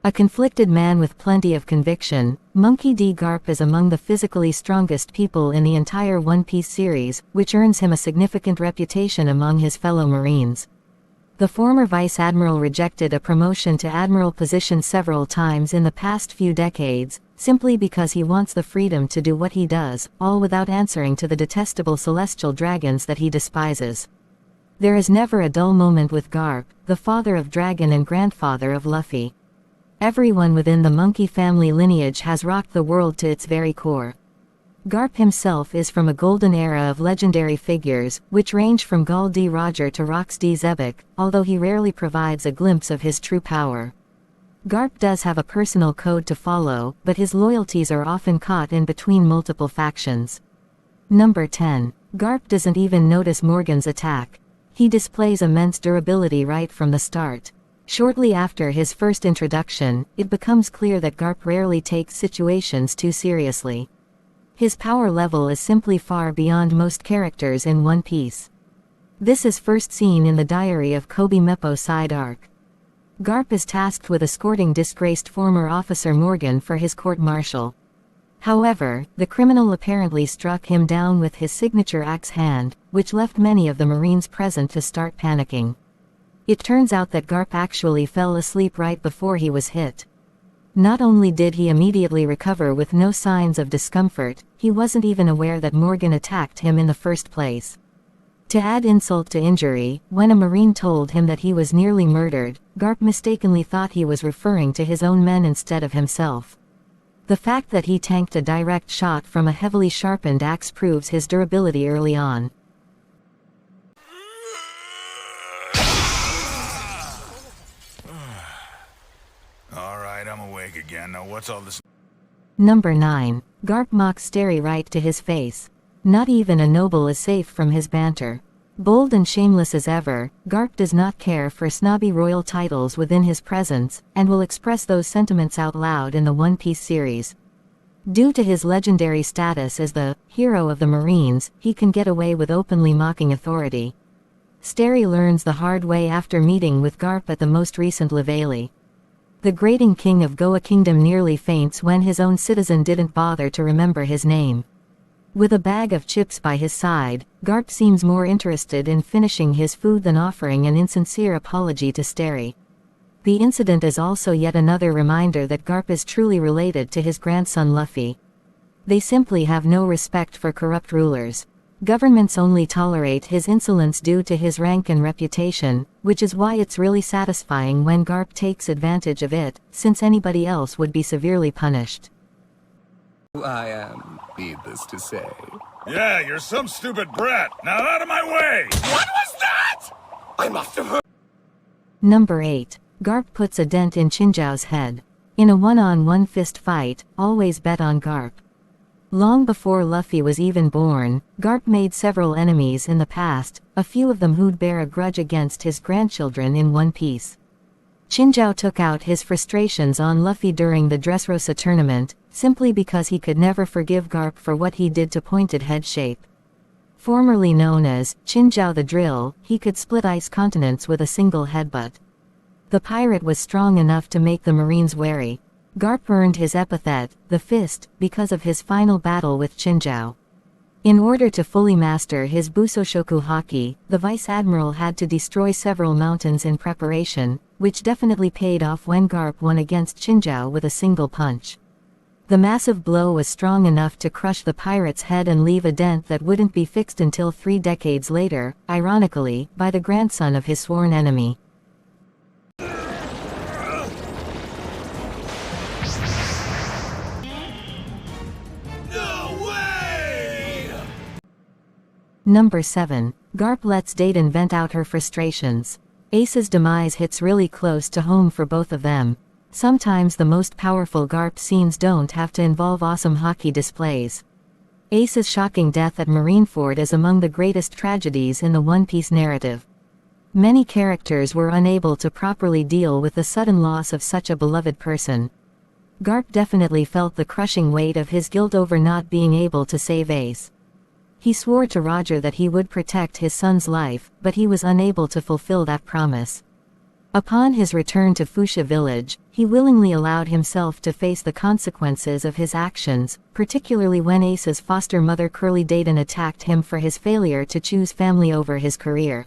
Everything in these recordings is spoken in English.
A conflicted man with plenty of conviction, Monkey D. Garp is among the physically strongest people in the entire One Piece series, which earns him a significant reputation among his fellow Marines. The former Vice Admiral rejected a promotion to Admiral position several times in the past few decades, simply because he wants the freedom to do what he does, all without answering to the detestable celestial dragons that he despises. There is never a dull moment with Garp, the father of Dragon and grandfather of Luffy. Everyone within the monkey family lineage has rocked the world to its very core. Garp himself is from a golden era of legendary figures, which range from Gall D. Roger to Rox D. Xebec, although he rarely provides a glimpse of his true power. Garp does have a personal code to follow, but his loyalties are often caught in between multiple factions. Number 10. Garp doesn't even notice Morgan's attack. He displays immense durability right from the start. Shortly after his first introduction, it becomes clear that Garp rarely takes situations too seriously. His power level is simply far beyond most characters in One Piece. This is first seen in the Diary of Kobe Meppo side arc. Garp is tasked with escorting disgraced former officer Morgan for his court-martial. However, the criminal apparently struck him down with his signature axe hand, which left many of the Marines present to start panicking. It turns out that Garp actually fell asleep right before he was hit. Not only did he immediately recover with no signs of discomfort, he wasn't even aware that Morgan attacked him in the first place. To add insult to injury, when a Marine told him that he was nearly murdered, Garp mistakenly thought he was referring to his own men instead of himself. The fact that he tanked a direct shot from a heavily sharpened axe proves his durability early on. Alright, I'm awake again. Now what's all this? Number 9. Garp mocks Starry right to his face. Not even a noble is safe from his banter. Bold and shameless as ever, Garp does not care for snobby royal titles within his presence, and will express those sentiments out loud in the One Piece series. Due to his legendary status as the hero of the Marines, he can get away with openly mocking authority. Starry learns the hard way after meeting with Garp at the most recent Levaili. The grating king of Goa Kingdom nearly faints when his own citizen didn't bother to remember his name. With a bag of chips by his side, Garp seems more interested in finishing his food than offering an insincere apology to Starry. The incident is also yet another reminder that Garp is truly related to his grandson Luffy. They simply have no respect for corrupt rulers. Governments only tolerate his insolence due to his rank and reputation, which is why it's really satisfying when Garp takes advantage of it, since anybody else would be severely punished. I am, needless to say. Yeah, you're some stupid brat. Now out of my way! What was that? I must have heard. Number 8. Garp puts a dent in Chinjao's head. In a one-on-one fist fight, always bet on Garp. Long before Luffy was even born, Garp made several enemies in the past, a few of them who'd bear a grudge against his grandchildren in One Piece. Chinjao took out his frustrations on Luffy during the Dressrosa tournament, simply because he could never forgive Garp for what he did to Pointed Head Shape. Formerly known as Chinjao the Drill, he could split ice continents with a single headbutt. The pirate was strong enough to make the Marines wary. Garp earned his epithet, the Fist, because of his final battle with Chinjao. In order to fully master his Busoshoku Haki, the Vice Admiral had to destroy several mountains in preparation, which definitely paid off when Garp won against Chinjao with a single punch. The massive blow was strong enough to crush the pirate's head and leave a dent that wouldn't be fixed until 3 decades later, ironically, by the grandson of his sworn enemy. Number 7. Garp lets Dayton vent out her frustrations. Ace's demise hits really close to home for both of them. Sometimes the most powerful Garp scenes don't have to involve awesome hockey displays. Ace's shocking death at Marineford is among the greatest tragedies in the One Piece narrative. Many characters were unable to properly deal with the sudden loss of such a beloved person. Garp definitely felt the crushing weight of his guilt over not being able to save Ace. He swore to Roger that he would protect his son's life, but he was unable to fulfill that promise. Upon his return to Fuchsia village, he willingly allowed himself to face the consequences of his actions, particularly when Ace's foster mother Curly Dayton attacked him for his failure to choose family over his career.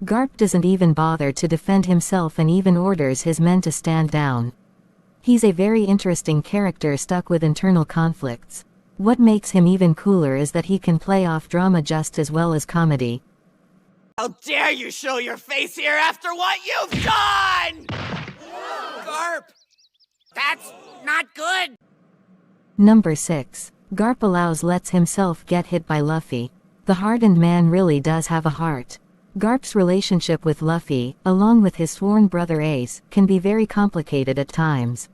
Garp doesn't even bother to defend himself and even orders his men to stand down. He's a very interesting character stuck with internal conflicts. What makes him even cooler is that he can play off drama just as well as comedy. How dare you show your face here after what you've done! Garp! That's not good! Number 6. Garp lets himself get hit by Luffy. The hardened man really does have a heart. Garp's relationship with Luffy, along with his sworn brother Ace, can be very complicated at times.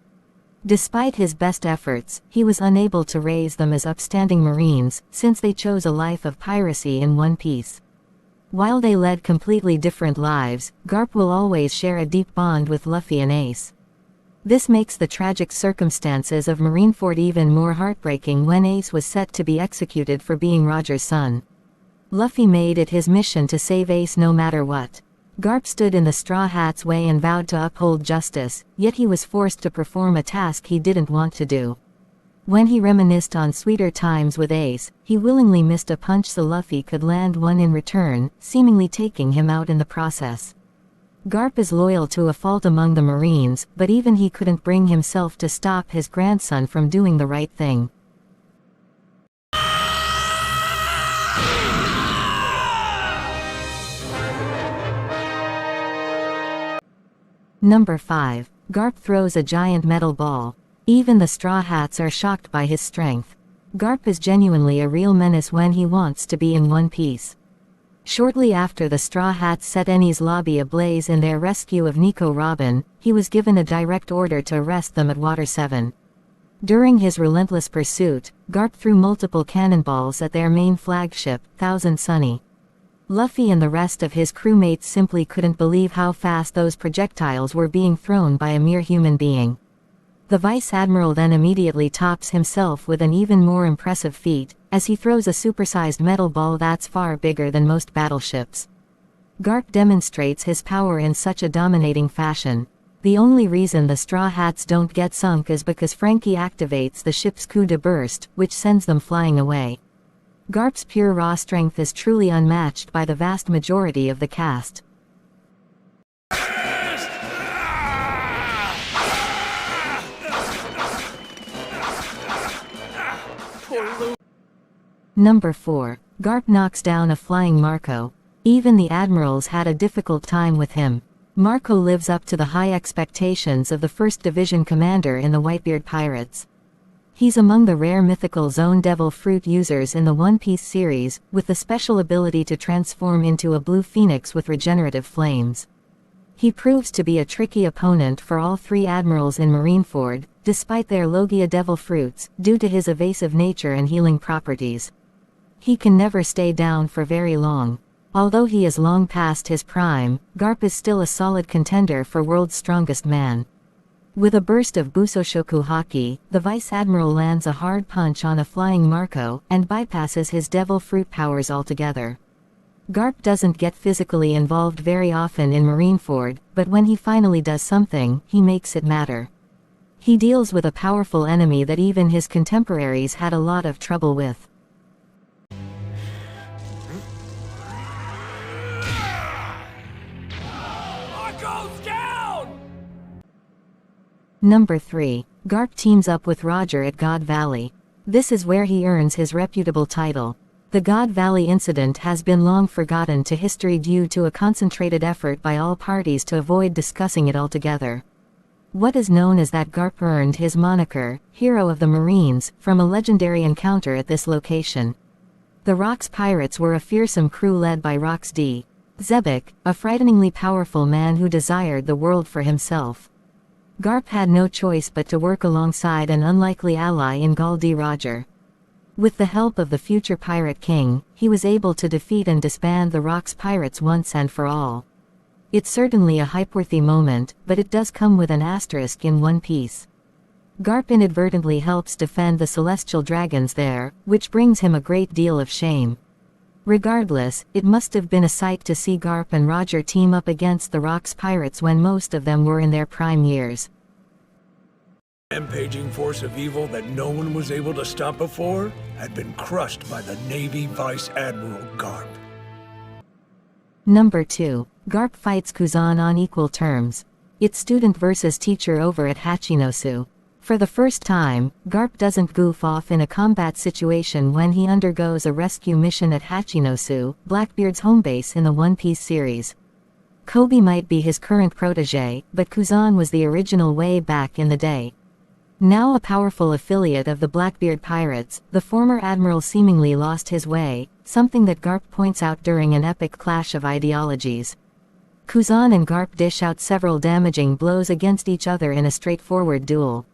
Despite his best efforts, he was unable to raise them as upstanding Marines, since they chose a life of piracy in One Piece. While they led completely different lives, Garp will always share a deep bond with Luffy and Ace. This makes the tragic circumstances of Marineford even more heartbreaking when Ace was set to be executed for being Roger's son. Luffy made it his mission to save Ace no matter what. Garp stood in the Straw Hat's way and vowed to uphold justice, yet he was forced to perform a task he didn't want to do. When he reminisced on sweeter times with Ace, he willingly missed a punch so Luffy could land one in return, seemingly taking him out in the process. Garp is loyal to a fault among the Marines, but even he couldn't bring himself to stop his grandson from doing the right thing. Number 5. Garp throws a giant metal ball. Even the Straw Hats are shocked by his strength. Garp is genuinely a real menace when he wants to be in One Piece. Shortly after the Straw Hats set Enies lobby ablaze in their rescue of Nico Robin, he was given a direct order to arrest them at Water 7. During his relentless pursuit, Garp threw multiple cannonballs at their main flagship, Thousand Sunny. Luffy and the rest of his crewmates simply couldn't believe how fast those projectiles were being thrown by a mere human being. The Vice Admiral then immediately tops himself with an even more impressive feat, as he throws a supersized metal ball that's far bigger than most battleships. Garp demonstrates his power in such a dominating fashion. The only reason the Straw Hats don't get sunk is because Frankie activates the ship's coup de burst, which sends them flying away. Garp's pure raw strength is truly unmatched by the vast majority of the cast. Number 4. Garp knocks down a flying Marco. Even the admirals had a difficult time with him. Marco lives up to the high expectations of the 1st Division commander in the Whitebeard Pirates. He's among the rare mythical Zone Devil Fruit users in the One Piece series, with the special ability to transform into a blue phoenix with regenerative flames. He proves to be a tricky opponent for all 3 admirals in Marineford, despite their Logia Devil Fruits, due to his evasive nature and healing properties. He can never stay down for very long. Although he is long past his prime, Garp is still a solid contender for World's Strongest Man. With a burst of Busoshoku Haki, the Vice Admiral lands a hard punch on a flying Marco, and bypasses his devil fruit powers altogether. Garp doesn't get physically involved very often in Marineford, but when he finally does something, he makes it matter. He deals with a powerful enemy that even his contemporaries had a lot of trouble with. Number 3. Garp teams up with Roger at God Valley. This is where he earns his reputable title. The God Valley incident has been long forgotten to history due to a concentrated effort by all parties to avoid discussing it altogether. What is known is that Garp earned his moniker, Hero of the Marines, from a legendary encounter at this location. The Rocks Pirates were a fearsome crew led by Rocks D. Xebec, a frighteningly powerful man who desired the world for himself. Garp had no choice but to work alongside an unlikely ally in Gol D. Roger. With the help of the future Pirate King, he was able to defeat and disband the Rocks Pirates once and for all. It's certainly a hype-worthy moment, but it does come with an asterisk in One Piece. Garp inadvertently helps defend the Celestial Dragons there, which brings him a great deal of shame. Regardless, it must have been a sight to see Garp and Roger team up against the Rock's pirates when most of them were in their prime years. Rampaging force of evil that no one was able to stop before had been crushed by the Navy Vice Admiral Garp. Number 2. Garp fights Kuzan on equal terms. It's student versus teacher over at Hachinosu. For the first time, Garp doesn't goof off in a combat situation when he undergoes a rescue mission at Hachinosu, Blackbeard's home base in the One Piece series. Kobe might be his current protege, but Kuzan was the original way back in the day. Now a powerful affiliate of the Blackbeard pirates, the former admiral seemingly lost his way, something that Garp points out during an epic clash of ideologies. Kuzan and Garp dish out several damaging blows against each other in a straightforward duel.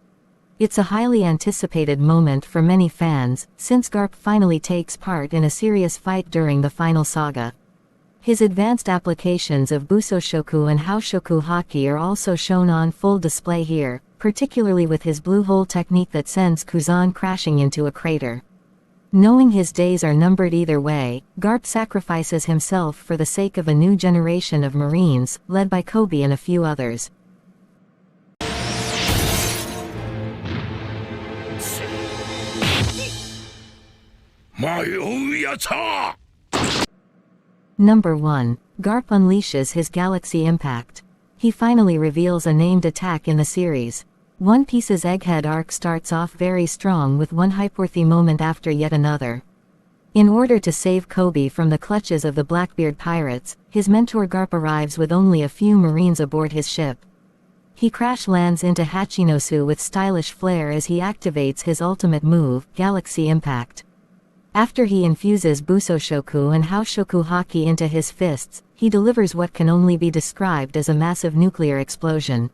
It's a highly anticipated moment for many fans, since Garp finally takes part in a serious fight during the final saga. His advanced applications of Busoshoku and Haoshoku Haki are also shown on full display here, particularly with his blue hole technique that sends Kuzan crashing into a crater. Knowing his days are numbered either way, Garp sacrifices himself for the sake of a new generation of Marines, led by Kobe and a few others. Number 1. Garp unleashes his galaxy impact. He finally reveals a named attack in the series. One Piece's Egghead arc starts off very strong with one hype-worthy moment after yet another. In order to save Kobe from the clutches of the Blackbeard pirates, his mentor Garp arrives with only a few Marines aboard his ship. He crash lands into Hachinosu with stylish flair as he activates his ultimate move, Galaxy Impact. After he infuses Busoshoku and Haoshoku Haki into his fists, he delivers what can only be described as a massive nuclear explosion.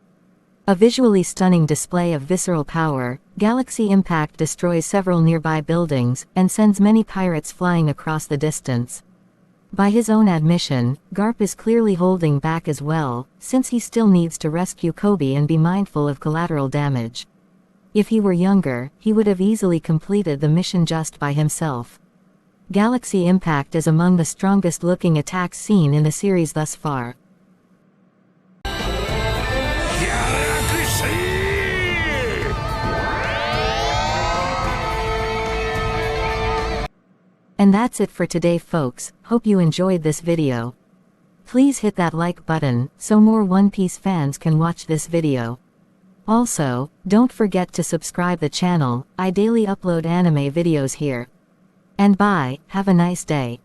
A visually stunning display of visceral power, Galaxy Impact destroys several nearby buildings, and sends many pirates flying across the distance. By his own admission, Garp is clearly holding back as well, since he still needs to rescue Kobe and be mindful of collateral damage. If he were younger, he would have easily completed the mission just by himself. Galaxy Impact is among the strongest looking attacks seen in the series thus far. And that's it for today folks, hope you enjoyed this video. Please hit that like button, so more One Piece fans can watch this video. Also, don't forget to subscribe the channel, I daily upload anime videos here. And bye, have a nice day.